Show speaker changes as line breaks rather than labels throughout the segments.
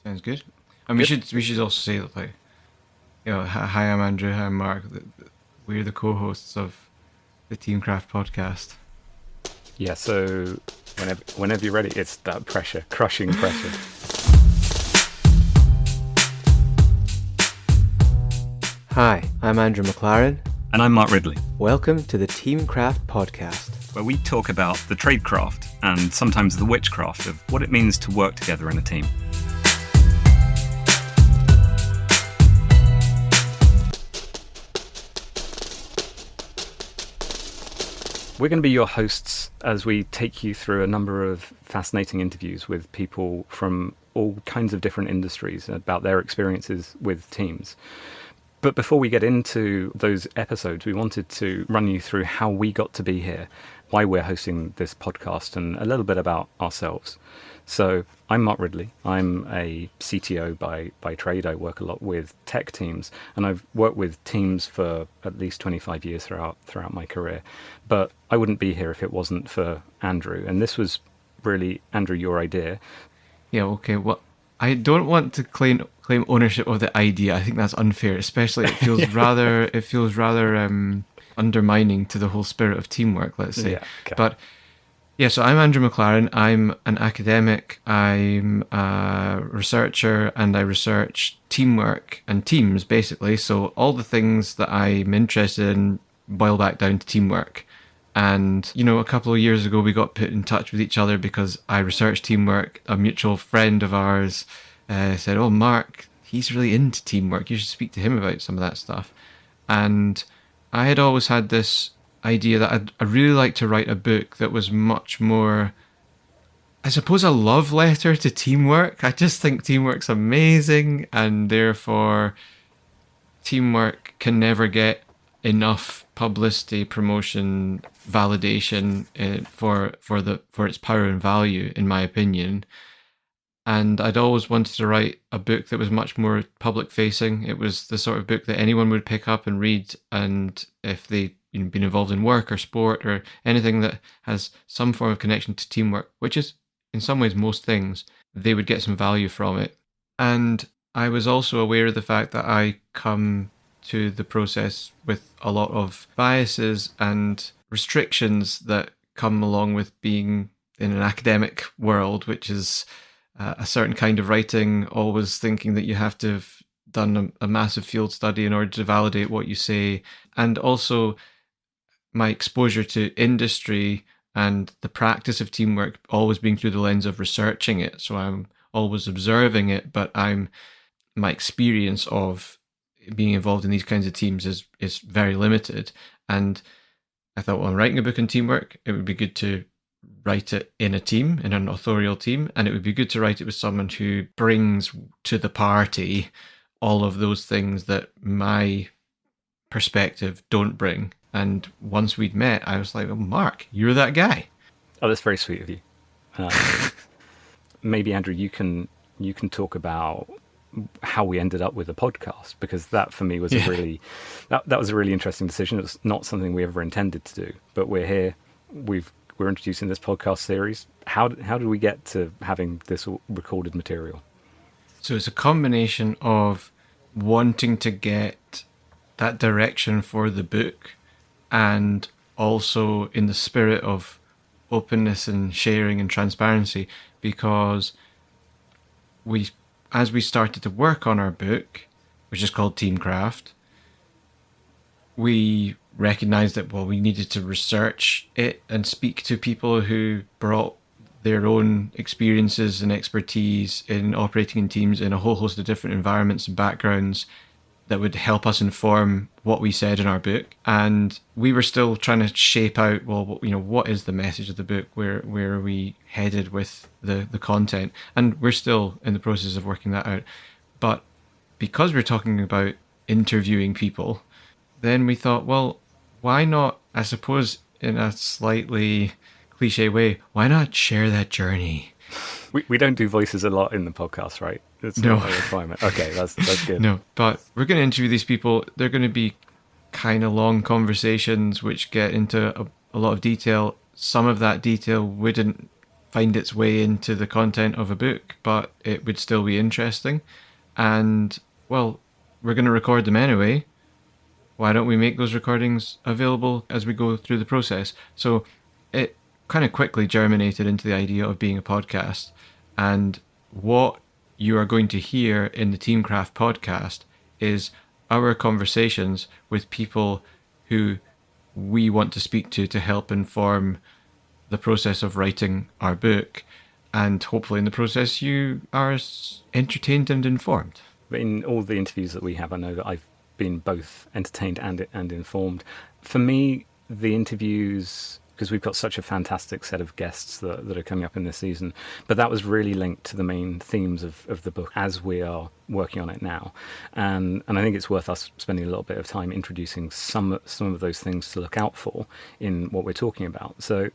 Sounds good. And we should also say that, like, hi, I'm Andrew. Hi, I'm Mark. We're the co-hosts of the Teamcraft podcast.
Yeah, so whenever you're ready, it's that pressure, crushing pressure.
Hi, I'm Andrew MacLaren.
And I'm Mark Ridley,
Welcome to the Teamcraft podcast,
where we talk about the tradecraft and sometimes the witchcraft of what it means to work together in a team.
We're going to be your hosts as we take you through a number of fascinating interviews with people from all kinds of different industries about their experiences with teams. But before we get into those episodes, we wanted to run you through how we got to be here, why we're hosting this podcast, and a little bit about ourselves. So I'm Mark Ridley. I'm a CTO by trade. I work a lot with tech teams, and I've worked with teams for at least 25 years throughout my career. But I wouldn't be here if it wasn't for Andrew. And this was really, Andrew, your idea.
Yeah, okay. Well, I don't want to claim ownership of the idea. I think that's unfair, especially it feels rather undermining to the whole spirit of teamwork, let's say.
Yeah, okay.
But yeah, so I'm Andrew MacLaren. I'm an academic, I'm a researcher, and I research teamwork and teams, basically. So all the things that I'm interested in boil back down to teamwork. And, a couple of years ago, we got put in touch with each other because I researched teamwork. A mutual friend of ours said, "Oh, Mark, he's really into teamwork. You should speak to him about some of that stuff." And I had always had this idea that I'd really like to write a book that was much more, I suppose, a love letter to teamwork. I just think teamwork's amazing, and therefore teamwork can never get enough publicity, promotion, validation for its power and value, in my opinion. And I'd always wanted to write a book that was much more public facing. It was the sort of book that anyone would pick up and read, and if they been involved in work or sport or anything that has some form of connection to teamwork, which is in some ways most things, they would get some value from it. And I was also aware of the fact that I come to the process with a lot of biases and restrictions that come along with being in an academic world, which is a certain kind of writing, always thinking that you have to have done a massive field study in order to validate what you say. And also my exposure to industry and the practice of teamwork always being through the lens of researching it. So I'm always observing it, but my experience of being involved in these kinds of teams is very limited. And I thought, well, I'm writing a book on teamwork. It would be good to write it in a team, in an authorial team, and it would be good to write it with someone who brings to the party all of those things that my perspective don't bring. And once we'd met, I was like, "Oh, Mark, you're that guy."
Oh, that's very sweet of you. Maybe, Andrew, you can talk about how we ended up with a podcast, because that for me was a really interesting decision. It's not something we ever intended to do, but we're here. We're introducing this podcast series. How did we get to having this recorded material?
So it's a combination of wanting to get that direction for the book, and also in the spirit of openness and sharing and transparency, because as we started to work on our book, which is called Teamcraft, we recognized that, well, we needed to research it and speak to people who brought their own experiences and expertise in operating in teams in a whole host of different environments and backgrounds that would help us inform what we said in our book. And we were still trying to shape out, well, what is the message of the book? Where are we headed with the content? And we're still in the process of working that out. But because we're talking about interviewing people, then we thought, well, why not, I suppose in a slightly cliche way, why not share that journey?
We don't do voices a lot in the podcast, right? It's
No.
not a requirement. Okay, that's good.
No, but we're going to interview these people. They're going to be kind of long conversations which get into a lot of detail. Some of that detail wouldn't find its way into the content of a book, but it would still be interesting. And, well, we're going to record them anyway. Why don't we make those recordings available as we go through the process? So it kind of quickly germinated into the idea of being a podcast. And what you are going to hear in the Teamcraft podcast is our conversations with people who we want to speak to help inform the process of writing our book. And hopefully in the process you are entertained and informed.
In all the interviews that we have, I know that I've been both entertained and informed. For me, the interviews, because we've got such a fantastic set of guests that are coming up in this season, but that was really linked to the main themes of the book as we are working on it now. And I think it's worth us spending a little bit of time introducing some of those things to look out for in what we're talking about. So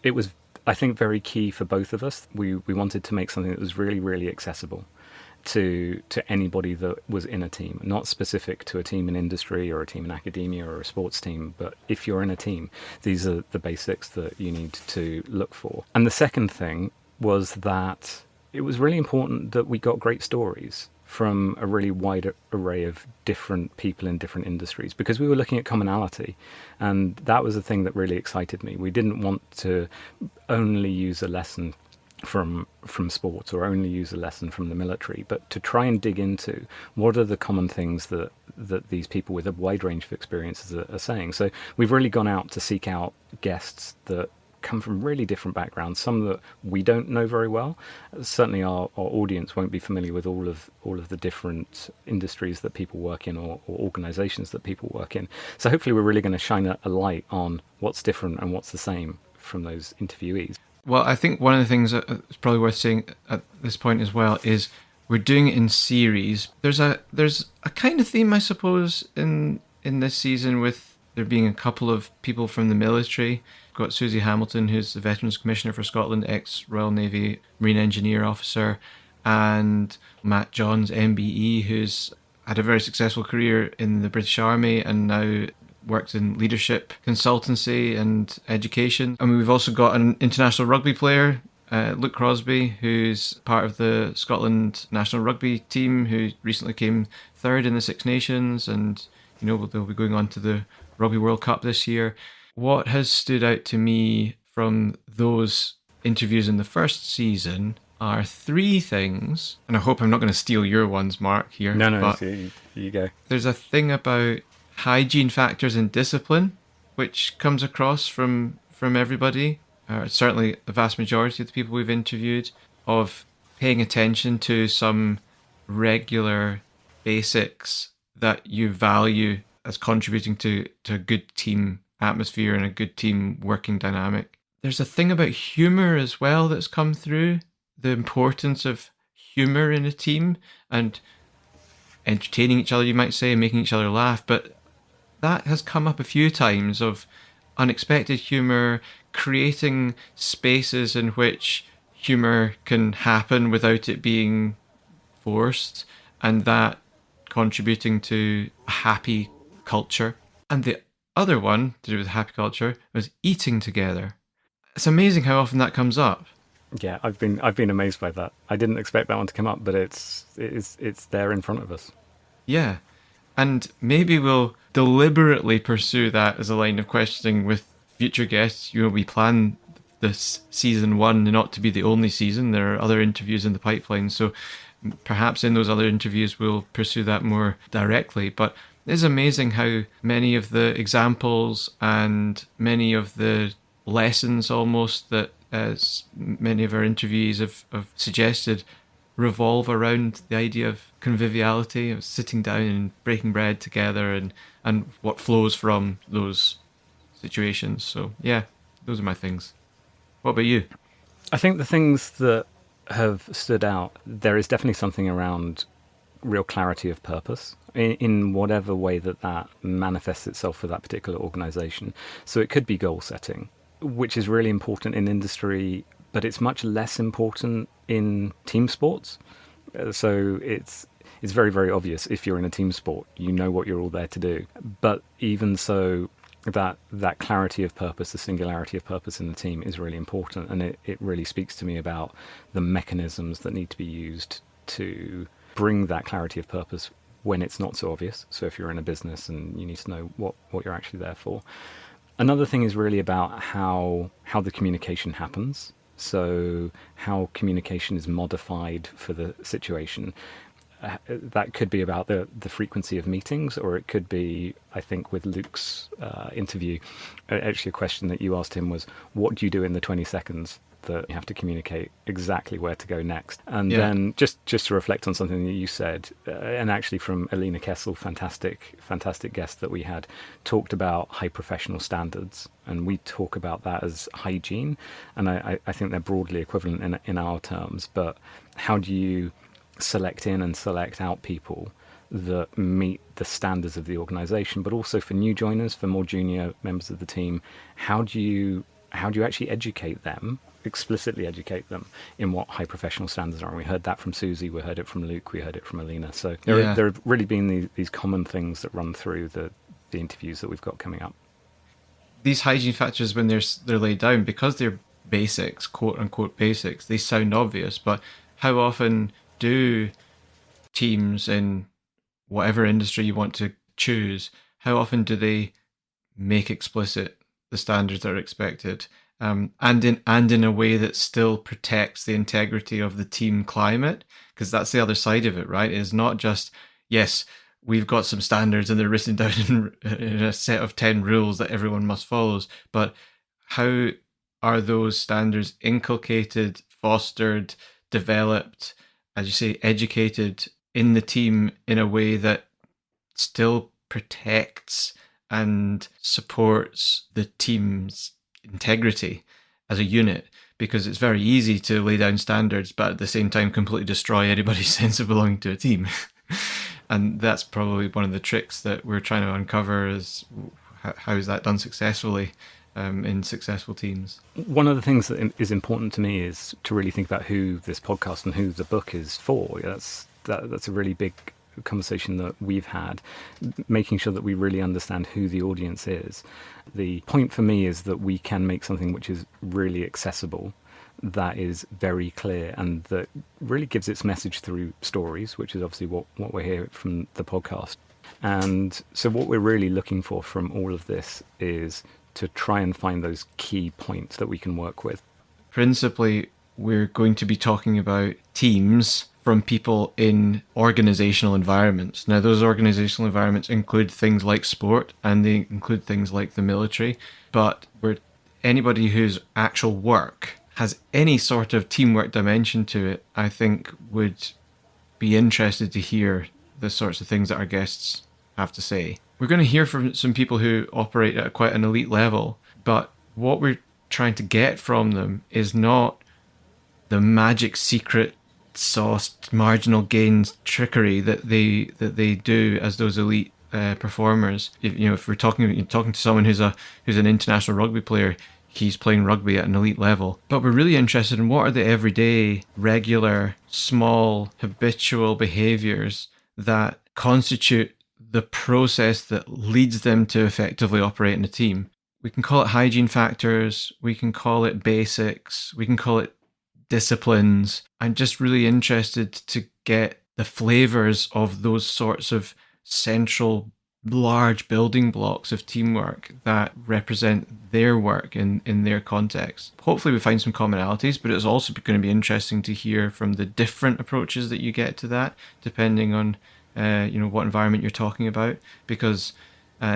it was, I think, very key for both of us. We wanted to make something that was really, really accessible to anybody that was in a team, not specific to a team in industry or a team in academia or a sports team, but if you're in a team, these are the basics that you need to look for. And the second thing was that it was really important that we got great stories from a really wide array of different people in different industries, because we were looking at commonality, and that was the thing that really excited me. We didn't want to only use a lesson from sports or only use a lesson from the military, but to try and dig into what are the common things that these people with a wide range of experiences are saying. So we've really gone out to seek out guests that come from really different backgrounds, some that we don't know very well. Certainly our audience won't be familiar with all of the different industries that people work in or organizations that people work in. So hopefully we're really going to shine a light on what's different and what's the same from those interviewees.
Well, I think one of the things that's probably worth saying at this point as well is we're doing it in series. There's a kind of theme, I suppose, in this season, with there being a couple of people from the military. We've got Susie Hamilton, who's the Veterans Commissioner for Scotland, ex-Royal Navy Marine Engineer Officer, and Matt Johns, MBE, who's had a very successful career in the British Army and now works in leadership, consultancy and education. And we've also got an international rugby player, Luke Crosby, who's part of the Scotland national rugby team, who recently came third in the Six Nations, and they'll be going on to the Rugby World Cup this year. What has stood out to me from those interviews in the first season are three things, and I hope I'm not going to steal your ones, Mark, here.
No,
but
you go.
There's a thing about hygiene factors and discipline, which comes across from everybody, certainly the vast majority of the people we've interviewed, of paying attention to some regular basics that you value as contributing to a good team atmosphere and a good team working dynamic. There's a thing about humour as well that's come through, the importance of humour in a team and entertaining each other, you might say, making each other laugh, but that has come up a few times, of unexpected humour, creating spaces in which humour can happen without it being forced, and that contributing to a happy culture. And the other one to do with happy culture was eating together. It's amazing how often that comes up.
Yeah, I've been amazed by that. I didn't expect that one to come up, but it's there in front of us.
Yeah. And maybe we'll deliberately pursue that as a line of questioning with future guests. We plan this season 1 not to be the only season. There are other interviews in the pipeline, so perhaps in those other interviews we'll pursue that more directly. But it's amazing how many of the examples and many of the lessons almost that as many of our interviewees have suggested revolve around the idea of conviviality, of sitting down and breaking bread together, and what flows from those situations. So yeah, those are my things. What about you?
I think the things that have stood out, there is definitely something around real clarity of purpose in whatever way that manifests itself for that particular organization. So it could be goal setting, which is really important in industry, but it's much less important in team sports. So it's very, very obvious if you're in a team sport, you know what you're all there to do. But even so, that clarity of purpose, the singularity of purpose in the team is really important, and it really speaks to me about the mechanisms that need to be used to bring that clarity of purpose when it's not so obvious. So if you're in a business and you need to know what you're actually there for. Another thing is really about how the communication happens. So how communication is modified for the situation. That could be about the frequency of meetings, or it could be, I think, with Luke's interview, actually a question that you asked him was, what do you do in the 20 seconds that you have to communicate exactly where to go next? And then just to reflect on something that you said, and actually from Alina Kessel, fantastic guest that we had, talked about high professional standards, and we talk about that as hygiene, and I think they're broadly equivalent in our terms, but how do you select in and select out people that meet the standards of the organization, but also for new joiners, for more junior members of the team, how do you actually educate them, explicitly educate them in what high professional standards are? And we heard that from Susie, we heard it from Luke, we heard it from Alina. So there have really been these common things that run through the interviews that we've got coming up.
These hygiene factors, when they're laid down, because they're basics, quote unquote basics, they sound obvious, but how often do teams in whatever industry you want to choose, how often do they make explicit the standards that are expected, and in a way that still protects the integrity of the team climate? Because that's the other side of it, right? It's not just, yes, we've got some standards and they're written down in a set of 10 rules that everyone must follow, but how are those standards inculcated, fostered, developed, as you say, educated in the team in a way that still protects and supports the team's integrity as a unit? Because it's very easy to lay down standards, but at the same time completely destroy anybody's sense of belonging to a team. And that's probably one of the tricks that we're trying to uncover, is how is that done successfully in successful teams.
One of the things that is important to me is to really think about who this podcast and who the book is for. That's a really big conversation that we've had, making sure that we really understand who the audience is. The point for me is that we can make something which is really accessible, that is very clear, and that really gives its message through stories, which is obviously what we're hearing from the podcast. And so what we're really looking for from all of this is to try and find those key points that we can work with.
Principally, we're going to be talking about teams from people in organizational environments. Now, those organizational environments include things like sport, and they include things like the military, but anybody whose actual work has any sort of teamwork dimension to it, I think would be interested to hear the sorts of things that our guests have to say. We're going to hear from some people who operate at quite an elite level, but what we're trying to get from them is not the magic secret sauce marginal gains trickery that they do as those elite performers. If we're talking to someone who's an international rugby player, he's playing rugby at an elite level. But we're really interested in what are the everyday, regular, small, habitual behaviors that constitute the process that leads them to effectively operate in a team. We can call it hygiene factors, we can call it basics, we can call it disciplines. I'm just really interested to get the flavors of those sorts of central large building blocks of teamwork that represent their work in their context. Hopefully we find some commonalities, but it's also going to be interesting to hear from the different approaches that you get to that, depending on what environment you're talking about, because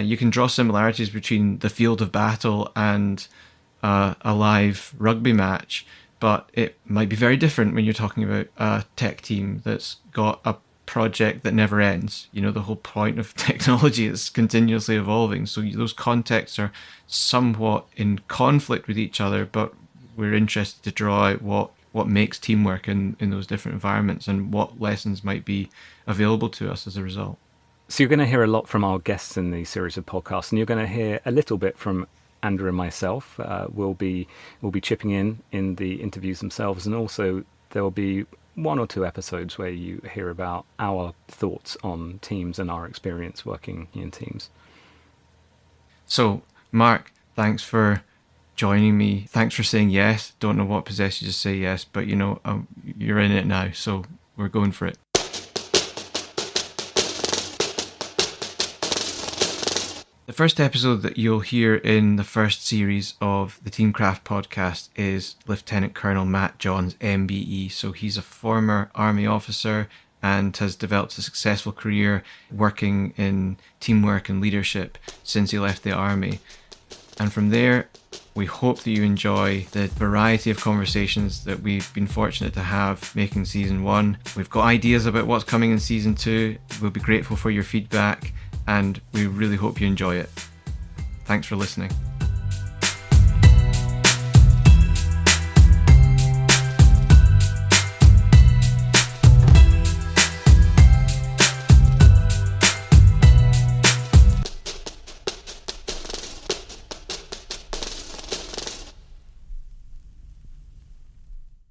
you can draw similarities between the field of battle and a live rugby match, but it might be very different when you're talking about a tech team that's got a project that never ends. The whole point of technology is continuously evolving, so those contexts are somewhat in conflict with each other, but we're interested to draw out what makes teamwork in those different environments and what lessons might be available to us as a result.
So you're going to hear a lot from our guests in the series of podcasts, and you're going to hear a little bit from Andrew and myself. We'll be chipping in the interviews themselves, and also there will be one or two episodes where you hear about our thoughts on teams and our experience working in teams.
So Mark, thanks for joining me. Thanks for saying yes. Don't know what possessed you to say yes, but you're in it now, so we're going for it. The first episode that you'll hear in the first series of the Teamcraft podcast is Lieutenant Colonel Matt Johns, MBE. So he's a former Army officer and has developed a successful career working in teamwork and leadership since he left the Army. And from there, we hope that you enjoy the variety of conversations that we've been fortunate to have making season 1. We've got ideas about what's coming in season 2. We'll be grateful for your feedback, and we really hope you enjoy it. Thanks for listening.